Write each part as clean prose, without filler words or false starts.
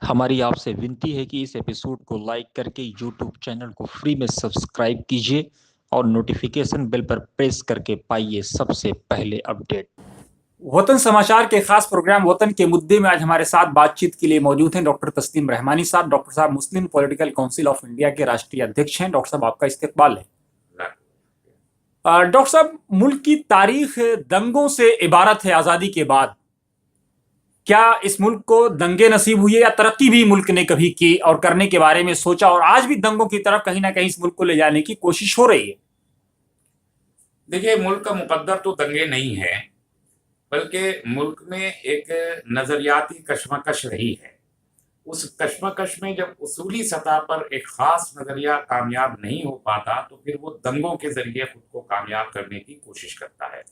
हमारी आपसे विनती है कि इस एपिसोड को लाइक करके यूट्यूब चैनल को फ्री में सब्सक्राइब कीजिए और नोटिफिकेशन बेल पर प्रेस करके पाइए सबसे पहले अपडेट। वतन समाचार के खास प्रोग्राम वतन के मुद्दे में आज हमारे साथ बातचीत के लिए मौजूद हैं डॉक्टर तस्लीम रहमानी साहब। डॉक्टर साहब मुस्लिम पॉलिटिकल काउंसिल ऑफ इंडिया के राष्ट्रीय अध्यक्ष हैं। डॉक्टर साहब आपका इस्तकबाल है। डॉक्टर साहब, मुल्क की तारीख दंगों से इबारत है। आजादी के बाद क्या इस मुल्क को दंगे नसीब हुए या तरक्की भी मुल्क ने कभी की और करने के बारे में सोचा और आज भी दंगों की तरफ कहीं ना कहीं इस मुल्क को ले जाने की कोशिश हो रही है? देखिए, मुल्क का मुकद्दर तो दंगे नहीं है, बल्कि मुल्क में एक नजरियाती कशमकश रही है। उस कशमकश में जब उसूली सतह पर एक खास नजरिया कामयाब नहीं हो पाता तो फिर वो दंगों के जरिए खुद को कामयाब करने की कोशिश करता है।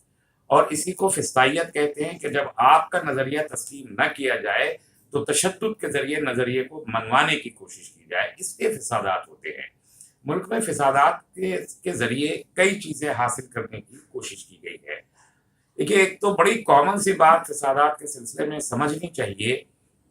और इसी को फिस्तायत कहते हैं कि जब आपका नजरिया तस्लीम न किया जाए तो तशद्दुद के जरिए नजरिए को मनवाने की कोशिश की जाए, इसलिए फिसादात होते हैं। मुल्क में फिसादात के जरिए कई चीजें हासिल करने की कोशिश की गई है। देखिए, एक तो बड़ी कॉमन सी बात फिसादात के सिलसिले में समझनी चाहिए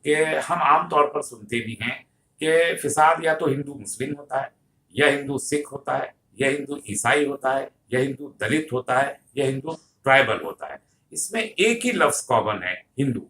कि हम आम तौर पर सुनते भी हैं कि फिसाद या तो हिंदू मुस्लिम होता है, या हिंदू सिख होता है, या हिंदू ईसाई होता है, या हिंदू दलित होता है, या हिंदू ट्राइबल होता है। इसमें एक ही लफ्ज कॉमन है, हिंदू।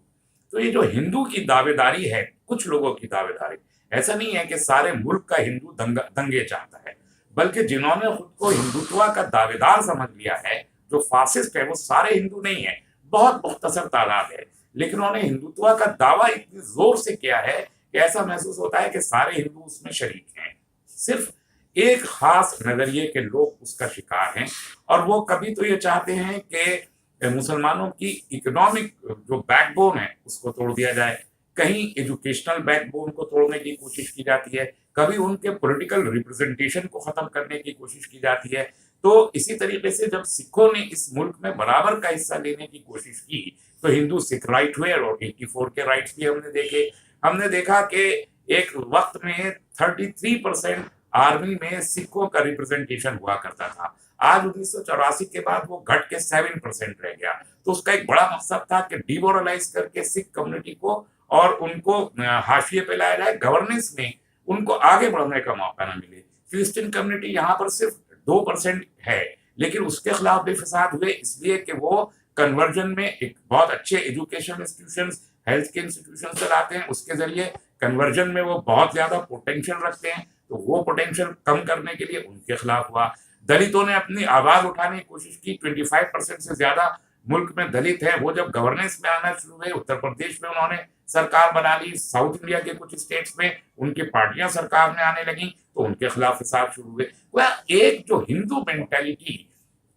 तो ये जो हिंदू की दावेदारी है, कुछ लोगों की दावेदारी, ऐसा नहीं है कि सारे मुल्क का हिंदू दंगे चाहता है, बल्कि जिन्होंने खुद को हिंदुत्व का दावेदार समझ लिया है, जो फासिस्ट है, वो सारे हिंदू नहीं है, बहुत मुख्तसर तादाद है, लेकिन उन्होंने हिंदुत्व का दावा इतनी जोर से किया है कि ऐसा महसूस होता है कि सारे हिंदू उसमें शरीक हैं। सिर्फ एक खास नजरिए के लोग उसका शिकार हैं, और वो कभी तो ये चाहते हैं कि मुसलमानों की इकोनॉमिक जो बैकबोन है उसको तोड़ दिया जाए, कहीं एजुकेशनल बैकबोन को तोड़ने की कोशिश की जाती है, कभी उनके पॉलिटिकल रिप्रेजेंटेशन को खत्म करने की कोशिश की जाती है। तो इसी तरीके से जब सिखों ने इस मुल्क में बराबर का हिस्सा लेने की कोशिश की तो हिंदू सिख राइट हुए, और 84 के राइट्स भी हमने देखे। हमने देखा कि एक वक्त में 33% आर्मी में सिखों का रिप्रेजेंटेशन हुआ करता था। आज 1984 के बाद वो घट के 7% रह गया। तो उसका एक बड़ा मकसद था कि डिमोरलाइज करके सिख कम्युनिटी को और उनको हाशिए पे लाया जाए, गवर्नेंस में उनको आगे बढ़ने का मौका ना मिले। फिलिस्तीन कम्युनिटी यहाँ पर सिर्फ 2% है, लेकिन उसके खिलाफ भी फसाद हुए, इसलिए कि वो कन्वर्जन में एक बहुत अच्छे एजुकेशन इंस्टीट्यूशंस, हेल्थ के इंस्टीट्यूशन चलाते हैं, उसके जरिए कन्वर्जन में वो बहुत ज्यादा पोटेंशियल रखते हैं। तो वो पोटेंशियल कम करने के लिए उनके खिलाफ हुआ। दलितों ने अपनी आवाज उठाने की कोशिश की। 25% से ज्यादा मुल्क में दलित है, वो जब गवर्नेंस में आना शुरू हुए, उत्तर प्रदेश में उन्होंने सरकार बना ली, साउथ इंडिया के कुछ स्टेट्स में उनकी पार्टियां सरकार में आने लगी, तो उनके खिलाफ हिसाब शुरू हुए। वह एक जो हिंदू मेंटेलिटी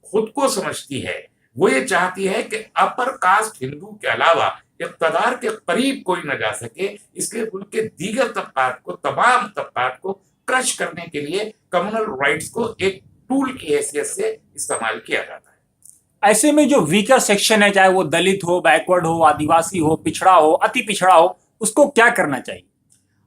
खुद को समझती है, वो ये चाहती है कि अपर कास्ट हिंदू के अलावा इक़्तिदार के करीब कोई न जा सके, इसलिए मुल्क के दीगर तबकात को, तमाम तबकात को क्रश करने के लिए कम्युनल राइट्स को एक टूल की हैसियत से इस्तेमाल किया जाता है। ऐसे में जो वीकर सेक्शन है, चाहे वो दलित हो, बैकवर्ड हो, आदिवासी हो, पिछड़ा हो, अति पिछड़ा हो, उसको क्या करना चाहिए?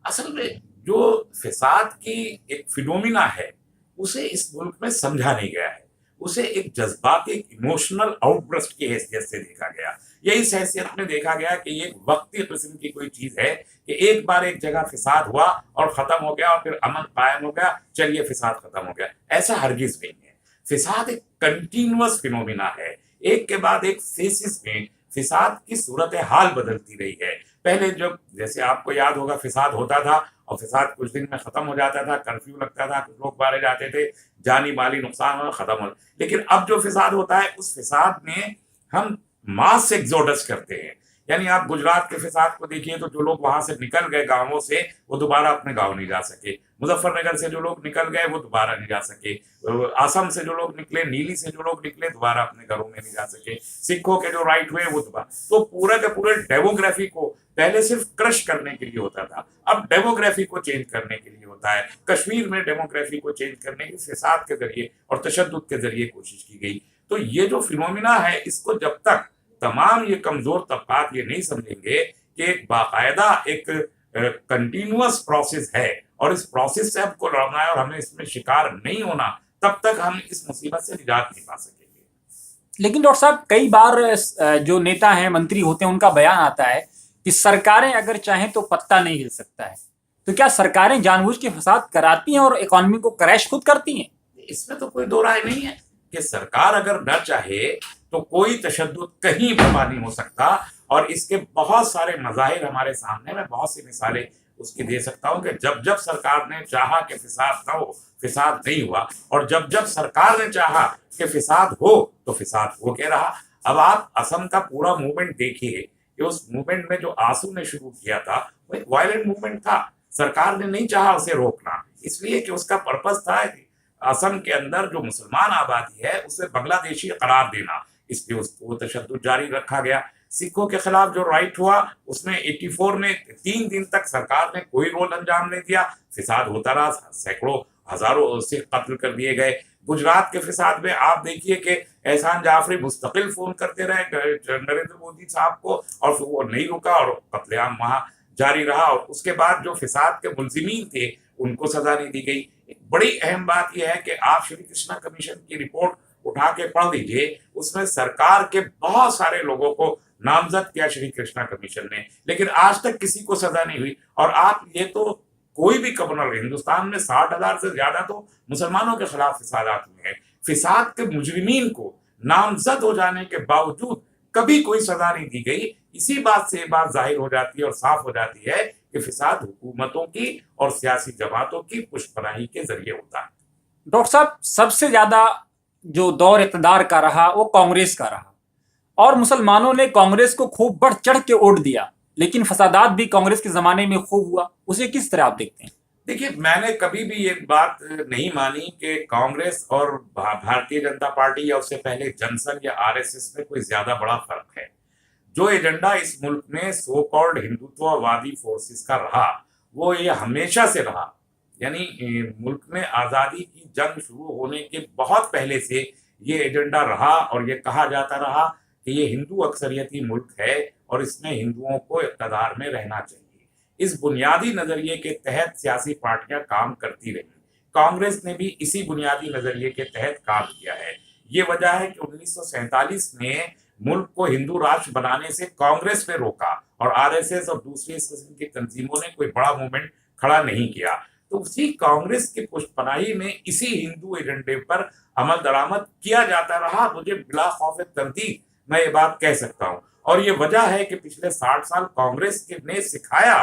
असल में जो फिसाद की एक फिनोमिना है, उसे इस मुल्क में समझा नहीं गया है। उसे एक जज्बाती, एक इमोशनल आउटबर्स्ट की हैसियत से देखा गया। यही इस हैसियत में देखा गया कि ये एक वक्ती किस्म की कोई चीज है कि एक बार एक जगह फिसाद हुआ और खत्म हो गया और फिर अमन कायम हो गया, चलिए फिसाद खत्म हो गया। ऐसा हरगिज नहीं है। फिसाद एक कंटिन्यूअस फिनोमिना है, एक के बाद एक फेसिस में फिसाद की सूरत हाल बदलती रही है। पहले जब, जैसे आपको याद होगा, फिसाद होता था और फिसाद कुछ दिन में खत्म हो जाता था, कर्फ्यू लगता था, कुछ लोग मारे जाते थे, जानी माली नुकसान हो, खत्म हो। लेकिन अब जो फिसाद होता है, उस फिसाद में हम मास एक्सोडस करते हैं। यानी आप गुजरात के फिसाद को देखिए तो जो लोग वहां से निकल गए गांवों से, वो दोबारा अपने गांव नहीं जा सके। मुजफ्फरनगर से जो लोग निकल गए वो दोबारा नहीं जा सके। आसम से जो लोग निकले, नीली से जो लोग निकले, दोबारा अपने घरों में नहीं जा सके। सिखों के जो राइट हुए वो दोबारा, तो पूरा के पूरे डेमोग्राफी को पहले सिर्फ क्रश करने के लिए होता था, अब डेमोग्राफी को चेंज करने के लिए होता है। कश्मीर में डेमोग्राफी को चेंज करने की फिसाद के जरिए और तशद्दुद के जरिए कोशिश की गई। तो ये जो फिनोमिना है, इसको जब तक तमाम ये कमजोर तबकात ये नहीं समझेंगे कि एक बाकायदा एक कंटिन्यूअस प्रोसेस है और इस प्रोसेस से हमको लड़ना है और हमें इसमें शिकार नहीं होना, तब तक हम इस मुसीबत से निजात नहीं पा सकेंगे। लेकिन डॉक्टर साहब, कई बार जो नेता हैं, मंत्री होते हैं, उनका बयान आता है कि सरकारें अगर चाहें तो पत्ता नहीं हिल सकता है। तो क्या सरकारें जानबूझ के फसाद कराती हैं और इकोनॉमी को क्रैश खुद करती हैं? इसमें तो कोई दो राय नहीं है कि सरकार अगर न चाहे तो कोई तशद्दुद कहीं बर्पा नहीं हो सकता। और इसके बहुत सारे मज़ाहिर हमारे सामने, मैं बहुत सी मिसालें उसकी दे सकता हूं कि जब जब सरकार ने चाहा कि फिसाद न हो, फिसाद नहीं हुआ, और जब जब सरकार ने चाहा कि फिसाद हो तो फिसाद हो के रहा। अब आप असम का पूरा मूवमेंट देखिए कि उस मूवमेंट में जो आंसू ने शुरू किया था वो एक वायलेंट मूवमेंट था। सरकार ने नहीं चाहा उसे रोकना, इसलिए कि उसका पर्पस था असम के अंदर जो मुसलमान आबादी है उसे बांग्लादेशी करार देना, इसलिए उसको तशद्दुद जारी रखा गया। सिखों के खिलाफ जो राइट हुआ उसमें 84 में 3 दिन तक सरकार ने कोई रोल अंजाम नहीं दिया, फिसाद होता रहा, सैकड़ों हजारों सिख कत्ल कर दिए गए। गुजरात के फिसाद में आप देखिए कि एहसान जाफरी मुस्तकिल फोन करते रहे नरेंद्र मोदी साहब को, और फिर वो नहीं रुका और कत्लेआम वहां जारी रहा। और उसके बाद जो फिसाद के मुलजिमीन थे उनको सजा नहीं दी गई। एक बड़ी अहम बात यह है कि आप श्री कृष्णा कमीशन की रिपोर्ट उठा के पढ़ लीजिए, उसमें सरकार के बहुत सारे लोगों को नामजद किया श्री कृष्णा कमीशन ने, लेकिन आज तक किसी को सजा नहीं हुई। और आप ये तो कोई भी कम्युनल, हिंदुस्तान में 60,000 से ज्यादा तो मुसलमानों के खिलाफ फिसादात हुए हैं, फिसाद के मुजरिमीन को नामजद हो जाने के बावजूद कभी कोई सजा नहीं दी गई। इसी बात से बात जाहिर हो जाती है और साफ हो जाती है कि फिसाद हुकूमतों की और सियासी जमातों की पुष्पनाही के जरिए होता है। डॉक्टर साहब, सबसे ज्यादा जो दौर इक़्तिदार का रहा वो कांग्रेस का रहा, और मुसलमानों ने कांग्रेस को खूब बढ़ चढ़ के वोट दिया, लेकिन फसादात भी कांग्रेस के जमाने में खूब हुआ। उसे किस तरह आप देखते हैं? देखिए, मैंने कभी भी ये बात नहीं मानी कि कांग्रेस और भारतीय जनता पार्टी या उससे पहले जनसंघ या आरएसएस में कोई ज्यादा बड़ा फर्क है। जो एजेंडा इस मुल्क में सो कॉल्ड हिंदुत्ववादी फोर्सेस का रहा वो ये हमेशा से रहा। यानी मुल्क में आजादी की जंग शुरू होने के बहुत पहले से ये एजेंडा रहा और ये कहा जाता रहा कि ये हिंदू अक्सरियती मुल्क है और इसमें हिंदुओं को इक़्तिदार में रहना चाहिए। इस बुनियादी नजरिए के तहत सियासी पार्टियां काम करती रही। कांग्रेस ने भी इसी बुनियादी नजरिए के तहत काम किया है। ये वजह है कि 1947 में मुल्क को हिंदू राष्ट्र बनाने से कांग्रेस ने रोका और आरएसएस और दूसरी इस किस्म की तंजीमों ने कोई बड़ा मूवमेंट खड़ा नहीं किया। तो उसी कांग्रेस की पुष्पनाही में इसी हिंदू एजेंडे पर अमल दरामद किया जाता रहा। मुझे बिला खौफ तरदीद मैं ये बात कह सकता हूँ, और ये वजह है कि पिछले 60 साल कांग्रेस ने सिखाया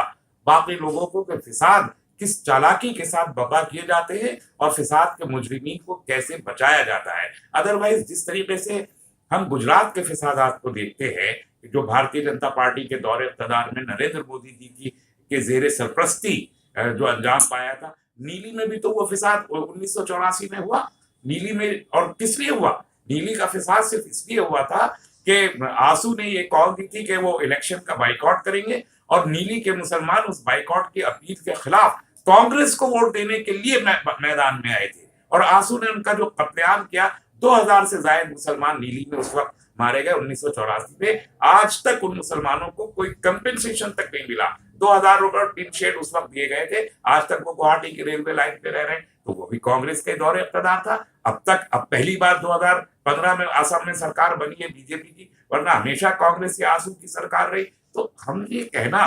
बाकी लोगों को कि फिसाद किस चालाकी के साथ बर्पा किए जाते हैं और फिसाद के मुजरिमीन को कैसे बचाया जाता है। अदरवाइज जिस तरीके से हम गुजरात के फिसादात को देखते हैं जो भारतीय जनता पार्टी के दौरे इक़्तिदार में नरेंद्र मोदी जी की के जेर सरप्रस्ती जो अंजाम पाया था, नीली में भी तो वो फिसाद 1984 में हुआ। नीली में और किस लिए हुआ? नीली का फिसाद सिर्फ इसलिए हुआ था कि आंसू ने ये कॉल दी थी कि वो इलेक्शन का बाइकआउट करेंगे और नीली के मुसलमान उस बाइकआउट की अपील के खिलाफ कांग्रेस को वोट देने के लिए मैदान में आए थे। और आंसू ने उनका जो कत्लेआम किया, 2000 से ज्यादा मुसलमान नीली में उस वक्त मारे गए 1984 में। आज तक उन मुसलमानों को कोई कंपेंसेशन तक नहीं मिला। 2000 रुपए टिन शेड उस वक्त दिए गए थे। आज तक वो गुवाहाटी की रेलवे लाइन पे रह रहे हैं, तो वो भी कांग्रेस के दौरे इक़्तिदार था। अब पहली बार 2015 में असम में सरकार बनी है बीजेपी की, वरना हमेशा कांग्रेस या आंसू की सरकार रही। तो हम ये कहना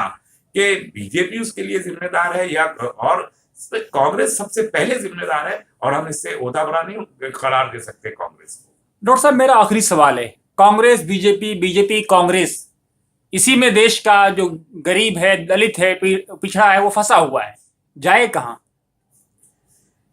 कि बीजेपी उसके लिए जिम्मेदार है या और कांग्रेस सबसे पहले जिम्मेदार है, और हम इससे ओहदा नहीं करार दे सकते कांग्रेस को। डॉक्टर साहब, मेरा आखिरी सवाल है, कांग्रेस बीजेपी, बीजेपी कांग्रेस, इसी में देश का जो गरीब है, दलित है, पिछड़ा है, वो फंसा हुआ है, जाए कहां?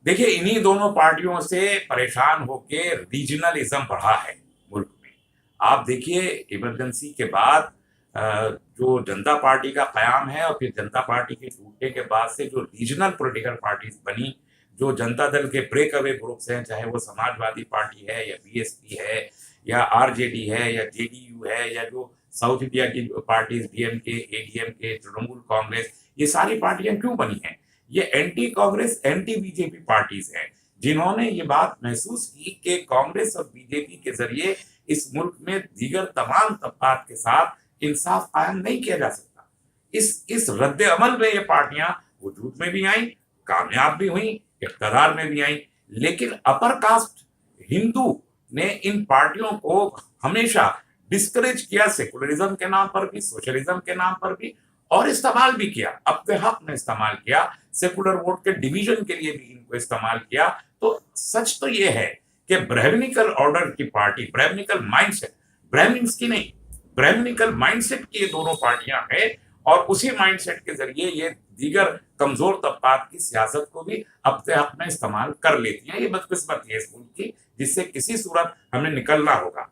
देखिए, इन्हीं दोनों पार्टियों से परेशान होके रीजनलिज्म बढ़ा है मुल्क में। आप देखिए, इमरजेंसी के बाद जो जनता पार्टी का कयाम है और फिर जनता पार्टी के टूटने के बाद से जो रीजनल पॉलिटिकल पार्टीज बनी, जो जनता दल के ब्रेक अवे ग्रुप्स हैं, चाहे वो समाजवादी पार्टी है या बीएसपी है या आरजेडी है या जेडीयू है या जो साउथ इंडिया की parties DMK, ADMK, Trinamool Congress, ये सारी पार्टियां क्यों बनी हैं? ये anti Congress, anti BJP parties हैं, जिन्होंने ये बात महसूस की कि कांग्रेस और बीजेपी के जरिए इस मुल्क में दीगर तमाम तबकात के साथ इंसाफ कायम नहीं किया जा सकता। इस रद्द अमल में ये पार्टियां वजूद में भी आई, कामयाब भी हुई, इक़्तिदार में भी आई, लेकिन अपर कास्ट हिंदू ने इन पार्टियों को हमेशा डिस्करेज किया सेकुलरिज्म के नाम पर भी, सोशलिज्म के नाम पर भी, और इस्तेमाल भी किया, अपने हक में इस्तेमाल किया, सेकुलर वोट के डिवीजन के लिए भी इनको इस्तेमाल किया। तो सच तो ये है कि ब्राह्मणिकल ऑर्डर की पार्टी, ब्राह्मणिकल माइंडसेट, ब्राह्मण्स की नहीं, ब्राह्मणिकल माइंडसेट की ये दोनों पार्टियां हैं, और उसी माइंडसेट के जरिए ये दीगर कमजोर तबकात की सियासत को भी अपने हक में इस्तेमाल कर लेती हैं। ये बदकिस्मती है इस मुल्क की, जिससे किसी सूरत हमें निकलना होगा।